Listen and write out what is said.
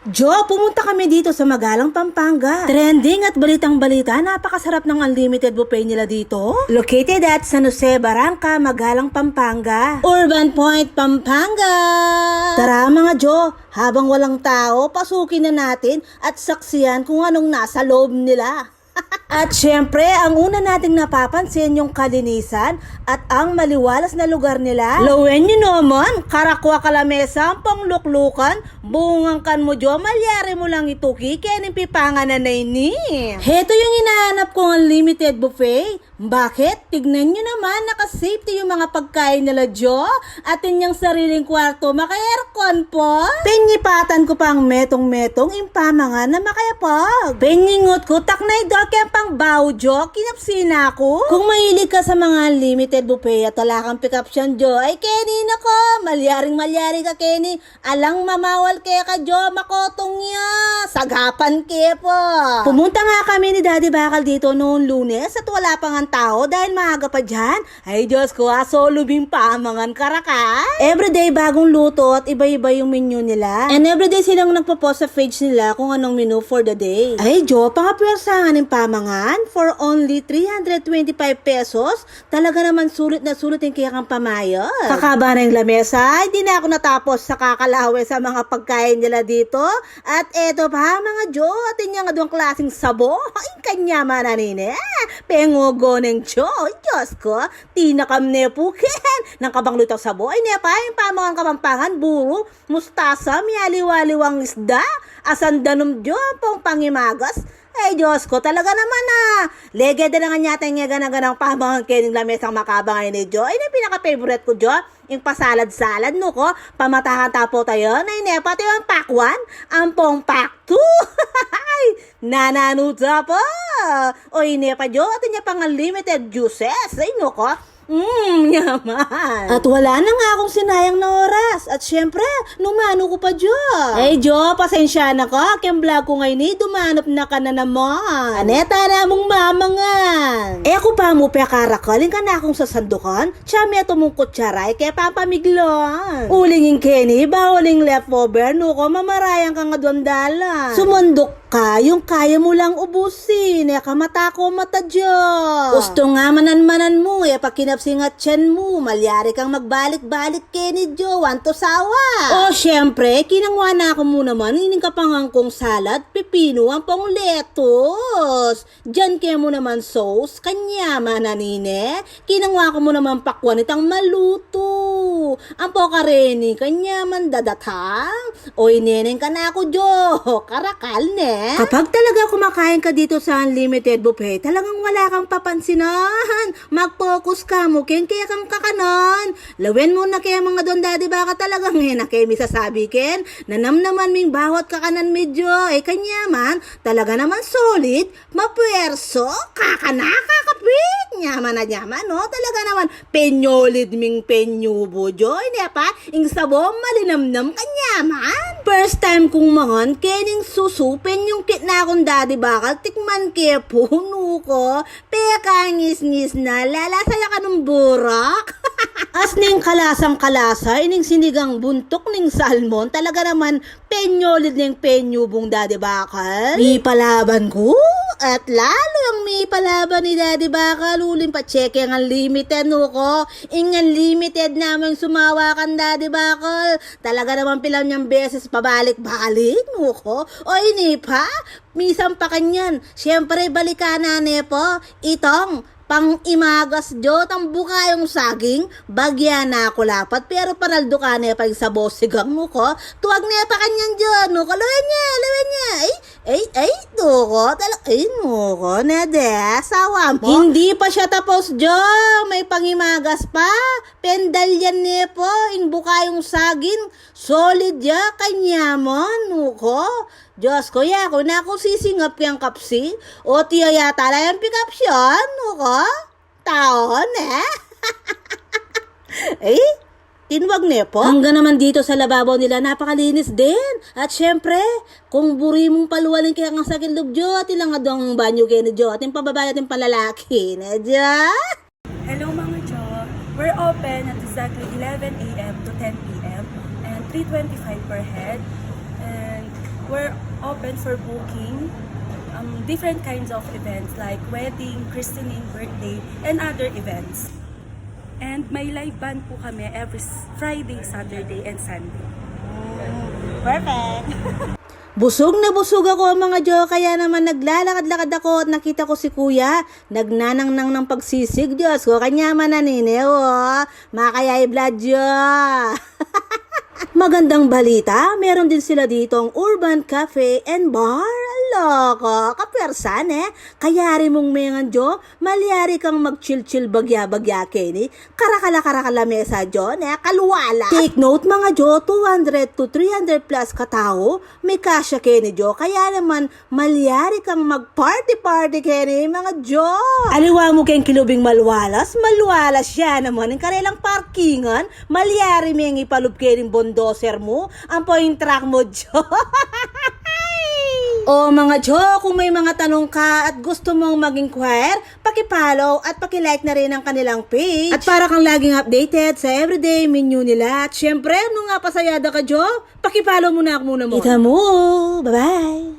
Jo, pumunta kami dito sa Magalang, Pampanga. Trending at balitang-balita, napakasarap ng unlimited buffet nila dito. Located at San Jose, Barangka, Magalang, Pampanga. Urban Point, Pampanga. Tara mga Jo, habang walang tao, pasukin na natin at saksiyan kung anong nasa loob nila. At syempre, ang una nating napapansin yung kalinisan at ang maliwalas na lugar nila. Lawen nyo naman, karakwa kalamesa, pangluklukan, bungang kan mo jo, malyari mo lang ituki, kening pipangan na naini. Heto yung inahanap kong unlimited buffet. Bakit? Tignan nyo naman, naka-safety yung mga pagkain nila Jo, at inyang sariling kwarto, maka-aircon po. Penyipatan ko pang metong-metong impamangan na makayapag. Penyingot ko, taknay doke ang pang bao Jo, kinapsina ako. Kung mahilig ka sa mga unlimited buffet at wala kang pick up siyan Jo, ay Kenny nako, malyaring-malyari ka Kenny, alang mamawal kaya ka Jo, makotong niya, sagapan kaya po. Pumunta nga kami ni Daddy Bakal dito noong Lunes at wala pang tao dahil maaga pa dyan. Ay Diyos ko, solubing pamangan karaka. Everyday bagong luto at iba-iba yung menu nila. And everyday silang nagpo-post sa page nila kung anong menu for the day. Ay Jo, pangapwersahan ng pamangan for only 325 pesos. Talaga naman sulit na sulit yung kaya kang pamayos. Kakaba na yung lamesa, hindi na ako natapos sa kakalawe sa mga pagkain nila dito. At eto pa mga Jo, at inyang adong klaseng sabo. Ay kanya mananine. Pengogo ng Diyos ko, tinakam ne puken, ng kabang lutaw sabo, ay nepa, yung pamangang Kapampangan, buro, mustasa, miyaliwaliwang isda, asan danom Diyos, pong pangimagas, ay Diyos ko, talaga naman legenda na nga nyata yung ganang pamangang kening lamesang makabangay ni Diyos, ay na pinaka-favorite ko Diyos, yung pasalad-salad no ko, pamatahan tapo tayo, na inepa tayo ang pakwan, ang pong pak 2, nananuta po, o inepa Diyos, at niya pang unlimited juices, ay no ko, yaman. At wala na nga akong sinayang na oras. At syempre, numano ko pa Jo. Ay Jo, pasensya na ka. Kem vlog ko ngayon dumanap na ka na naman. Aneta na mong mamangan. Ako pa mo pekarakalin ka na akong sasandukan. Tsami ato mong kutsaray kaya papamiglon. Ulingin Kenny, bawaling leftover no ko mamarayan ka nga duandala. Sumundok ka, yung kaya mo lang ubusin. Kamata ko mata Diyos. Gusto nga manan-manan mo, pakinapsingat tiyan mo. Malyari kang magbalik-balik Kenny Jo, wanto sawa. O syempre, kinangwa na ako mo naman, ining kapangangkong salad, pipino, ang pang lettuce. Diyan kaya mo naman sauce, kanya mananine. Kinangwa ko mo naman pakwan itang maluto. Ang po kareni, kanya man dadatang. O ineneng ka na ako Jo, karakal ne. Kapag talaga kumakain ka dito sa unlimited buffet, talagang wala kang papansinan. Mag-focus ka mo, kaya kang kakanon. Lawen mo na kaya mga don Daddy Baka talagang na kaya mi sasabi ken. Nanamnaman ming bawat kakanan medyo, kanya man, talaga naman solid, mapuwerso, kakapit. Nyaman na nyaman, no? Talaga naman, penyolid ming penyubo, joy, niya pa, ing sabong malinamnam kanyaman. First time kong mangan, kening susupen yung kitna akong Daddy Bakal, tikman ke puno ko, peka ngis-ngis na, lalasaya ka ng burak. As ning kalasang kalasa, ining sinigang buntok ning salmon, talaga naman penyolid ning penyubong Daddy Bakal. Mi palaban ko, at lalo ang mi palaban ni Daddy Bakal, uling pa check ang unlimited no ko, ing unlimited namang sumawa kan Daddy Bakal, talaga naman pilang niyang beses pabalik-balik no ko, o ini pa, misang pa kanyan, syempre balikanan po, itong pang imagas Jo, tang buka yung saging, bagya na ako lapat, pero panaldo ka na pa yung sabo sigang mo ko, tuwag na pa kanyan Jo, no ko, lawan niya, ay, no ko, nede, sawa mo. Hindi pa siya tapos Jo, may pangimagas pa, pendal yan niya po, ing buka yung saging, solid ya, kanya mo, no ko, Diyos ko, ya, kung na ako sisingap yung kapsi, o tiyo yata lang yung pikapsyon, no ko? Taon, Ay, tinwag niya po. Hanggang naman dito sa lababo nila, napakalinis din. At syempre, kung buri mong paluwalin kaya ang sakit loob, Jo, at ilang adong banyo kayo na Jo, at yung pababae at yung palalaki, na Jo? Hello mga Jo, we're open at exactly 11 a.m. to 10 p.m. and 325 per head. And we're open for booking different kinds of events like wedding, christening, birthday, and other events. And may live band po kami every Friday, Saturday, and Sunday. Perfect! Busog na busog ako mga Jo, kaya naman naglalakad-lakad ako at nakita ko si Kuya. Nagnanang-nang ng pagsisig, Diyos ko, kanya mananiniw, oh. Makayay blood, Jo. Magandang balita, meron din sila ditong Urban Cafe and Bar. Loko, kapersan Kaya rin mong mengan Jo, malyari kang mag-chill-chill bagya-bagya kini. Karakala mesa Jo, kaluwala. Take note mga Jo, 200 to 300 plus katao, may kasya kini Jo. Kaya naman, malyari kang mag-party-party kini mga Jo. Aliwa mo kayong kilubing malwalas siya naman. Ang karelang parkingan, malyari may ipalup kini bondoser mo, ang point track mo Jo. O mga Jo, kung may mga tanong ka at gusto mong mag-inquire, paki-follow at paki-like na rin ang kanilang page. At para kang laging updated sa everyday menu nila. At syempre, nung nga pasayada ka Jo, paki-follow muna ako muna mo. Kita mo! Bye-bye!